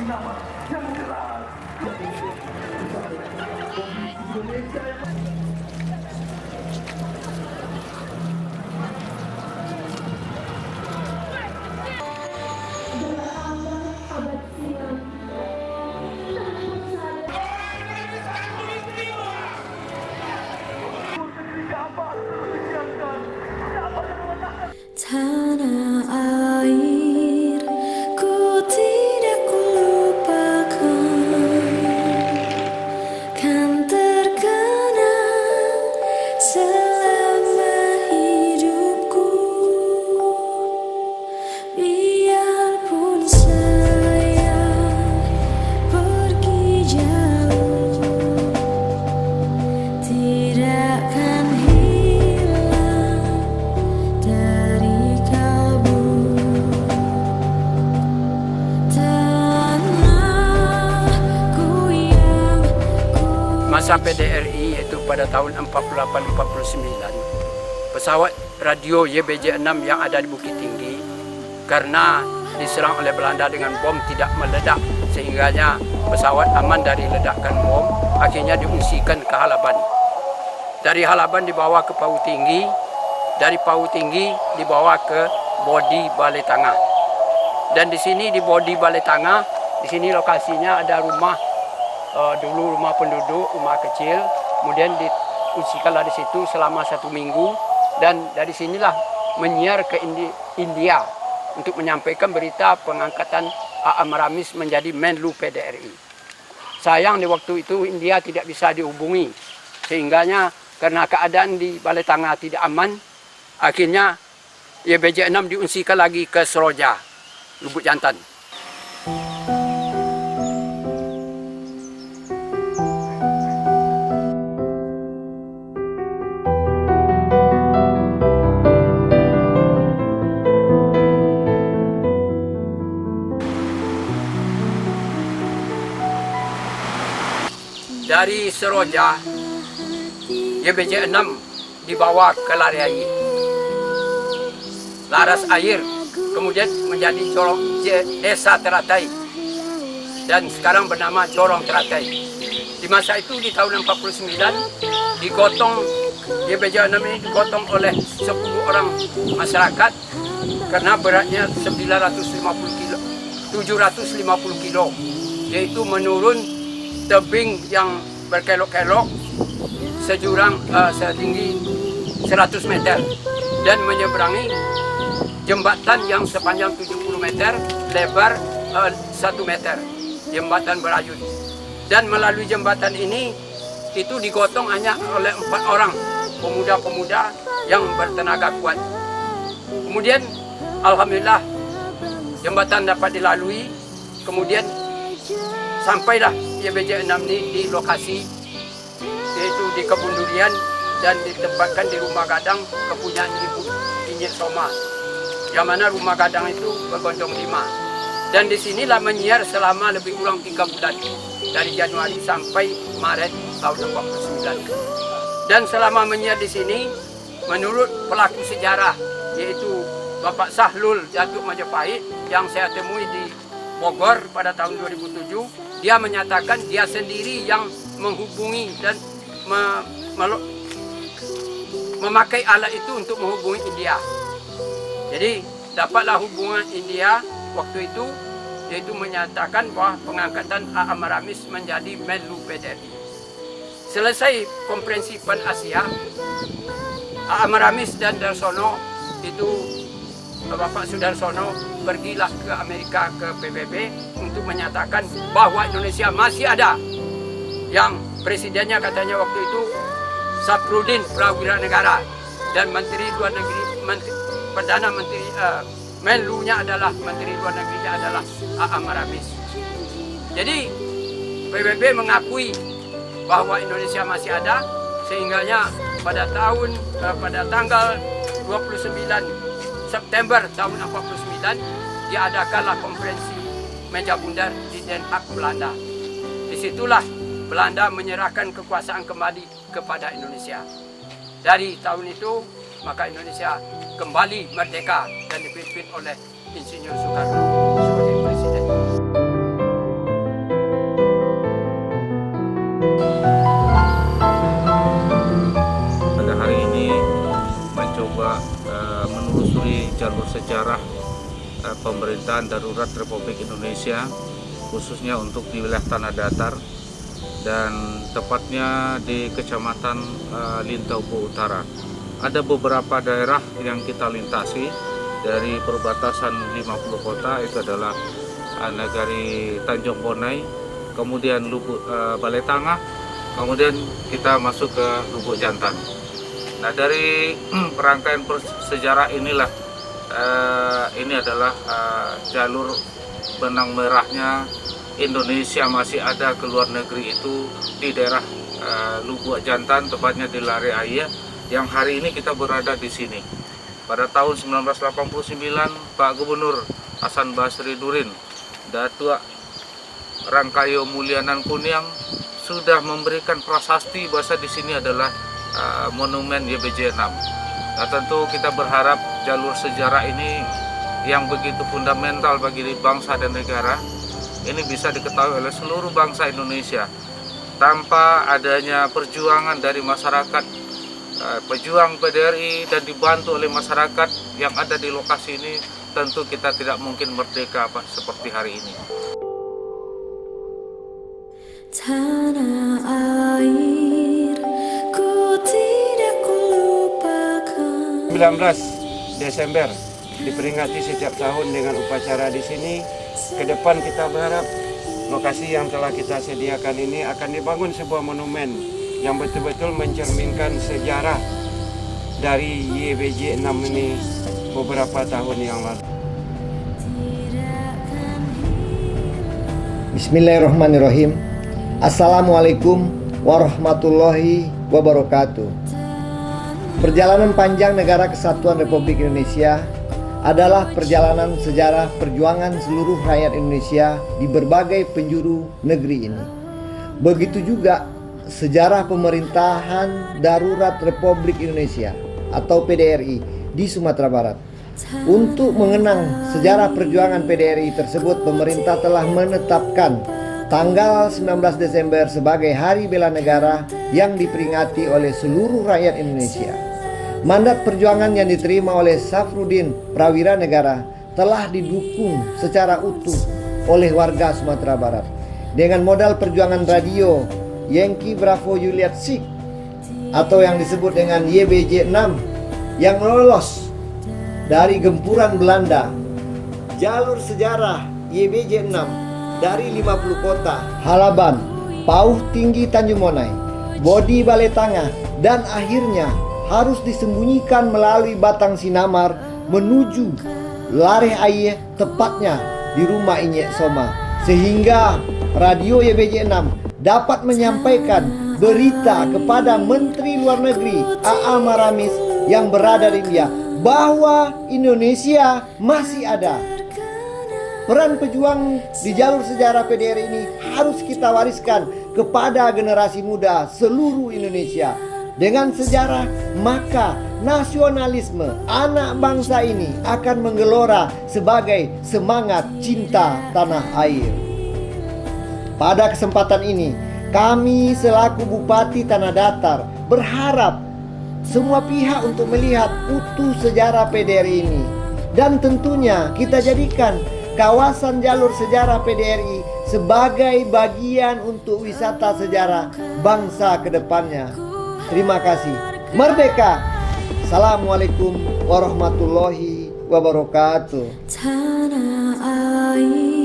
nama yang jelas. Indonesia yang tanah air ku tidak kulupakan, kan terkenang selama hidupku. Biarpun saya pergi jauh, tidak akan hilang dari kalbu. Tanahku yang ku Masa PDRI yaitu pada tahun 48-49, pesawat radio YBJ-6 yang ada di Bukit Tinggi karena diserang oleh Belanda dengan bom tidak meledak, sehingganya pesawat aman dari ledakan bom, akhirnya diungsikan ke Halaban. Dari Halaban dibawa ke Pau Tinggi, dari Pau Tinggi dibawa ke Bodi Balai Tangah. Dan di sini di Bodi Balai Tangah, di sini lokasinya ada rumah, dulu rumah penduduk, rumah kecil, kemudian diungsikanlah di situ selama 1 minggu, dan dari sinilah menyiar ke India untuk menyampaikan berita pengangkatan A.A. Maramis menjadi Menlu PDRI. Sayang di waktu itu India tidak bisa dihubungi, sehingganya karena keadaan di Balai Tangah tidak aman, akhirnya YBJ-6 diungsikan lagi ke Seroja, Lubuk Jantan. Dari Seroja, YBJ-6 dibawa ke Lariai, Laras Air, kemudian menjadi Desa Teratai, dan sekarang bernama Corong Teratai. Di masa itu di tahun 49 digotong, YBJ-6 ini digotong oleh 10 orang masyarakat karena beratnya 750 kilo, yaitu menurun tebing yang berkelok-kelok sejurang setinggi 100 meter dan menyeberangi jembatan yang sepanjang 70 meter, lebar 1 meter, jembatan berayun. Dan melalui jembatan ini itu digotong hanya oleh 4 orang pemuda-pemuda yang bertenaga kuat. Kemudian alhamdulillah jembatan dapat dilalui, kemudian sampailah YBJ-6 ini di lokasi, yaitu di Kebun Durian, dan ditempatkan di rumah gadang kepunyaan Ibu Inyek Soma, yang mana rumah gadang itu bergondong 5. Dan disinilah menyiar selama lebih kurang 3 bulan, dari Januari sampai Maret tahun 49. Dan selama menyiar di sini, menurut pelaku sejarah, yaitu Bapak Sahlul Datuk Majapahit yang saya temui di Bogor pada tahun 2007, dia menyatakan dia sendiri yang menghubungi dan memakai alat itu untuk menghubungi India. Jadi dapatlah hubungan India waktu itu, yaitu menyatakan bahwa pengangkatan A.A. Maramis menjadi Menlu PDRI. Selesai konferensi Pan Asia, A.A. Maramis dan Darsono itu, Bapak Sudarsono pergilah ke Amerika, ke PBB, untuk menyatakan bahwa Indonesia masih ada. Yang presidennya katanya waktu itu Saprudin Prawira Negara, dan Menteri Luar Negeri, Perdana Menteri, Menlunya adalah, Menteri Luar Negerinya adalah A.A. Maramis. Jadi PBB mengakui bahwa Indonesia masih ada, sehingganya pada tanggal 29 September tahun 49 diadakanlah konferensi meja bundar di Den Haag, Belanda. Disitulah Belanda menyerahkan kekuasaan kembali kepada Indonesia. Dari tahun itu maka Indonesia kembali merdeka dan dipimpin oleh Insinyur Soekarno sebagai presiden. pemerintahan darurat Republik Indonesia, khususnya untuk di wilayah Tanah Datar dan tepatnya di Kecamatan Lintaupo Utara. Ada beberapa daerah yang kita lintasi dari perbatasan 50 kota, itu adalah Nagari Tanjung Bonai, kemudian Lubuk Balai Tangah, kemudian kita masuk ke Lubuk Jantan. Nah, dari rangkaian sejarah inilah ini adalah jalur benang merahnya Indonesia masih ada ke luar negeri itu di daerah Lubuk Jantan, tepatnya di Lare Ayah, yang hari ini kita berada di sini. Pada tahun 1989, Pak Gubernur Hasan Basri Durin, Datuk Rangkayo Mulyanan Kuniang sudah memberikan prasasti bahwa di sini adalah monumen YBJ 6. Nah, tentu kita berharap jalur sejarah ini yang begitu fundamental bagi bangsa dan negara ini bisa diketahui oleh seluruh bangsa Indonesia. Tanpa adanya perjuangan dari masyarakat, pejuang PDRI, dan dibantu oleh masyarakat yang ada di lokasi ini, tentu kita tidak mungkin merdeka seperti hari ini. Tanah air, ku tidak kulupakan. 19 Desember diperingati setiap tahun dengan upacara di sini. Ke depan kita berharap lokasi yang telah kita sediakan ini akan dibangun sebuah monumen yang betul-betul mencerminkan sejarah dari YBJ 6 ini beberapa tahun yang lalu. Bismillahirrahmanirrahim. Assalamualaikum warahmatullahi wabarakatuh. Perjalanan panjang Negara Kesatuan Republik Indonesia adalah perjalanan sejarah perjuangan seluruh rakyat Indonesia di berbagai penjuru negeri ini. Begitu juga sejarah pemerintahan darurat Republik Indonesia atau PDRI di Sumatera Barat. Untuk mengenang sejarah perjuangan PDRI tersebut, pemerintah telah menetapkan tanggal 19 Desember sebagai Hari Bela Negara yang diperingati oleh seluruh rakyat Indonesia. Mandat perjuangan yang diterima oleh Safruddin Prawira Negara telah didukung secara utuh oleh warga Sumatera Barat. Dengan modal perjuangan radio Yankee Bravo Juliet 6 atau yang disebut dengan YBJ 6 yang lolos dari gempuran Belanda, jalur sejarah YBJ 6 dari 50 kota, Halaban, Pauh Tinggi Tanjung Monai, Bodi Balai Tangah, dan akhirnya harus disembunyikan melalui Batang Sinamar menuju Lare Ayah, tepatnya di rumah Inyek Soma, sehingga radio YBJ 6 dapat menyampaikan berita kepada Menteri Luar Negeri A.A. Maramis yang berada di India bahwa Indonesia masih ada. Peran pejuang di jalur sejarah PDRI ini harus kita wariskan kepada generasi muda seluruh Indonesia. Dengan sejarah, maka nasionalisme anak bangsa ini akan menggelora sebagai semangat cinta tanah air. Pada kesempatan ini, kami selaku Bupati Tanah Datar berharap semua pihak untuk melihat utuh sejarah PDRI ini. Dan tentunya kita jadikan kawasan jalur sejarah PDRI sebagai bagian untuk wisata sejarah bangsa ke depannya. Terima kasih. Merdeka! Assalamualaikum warahmatullahi wabarakatuh. Tanah air.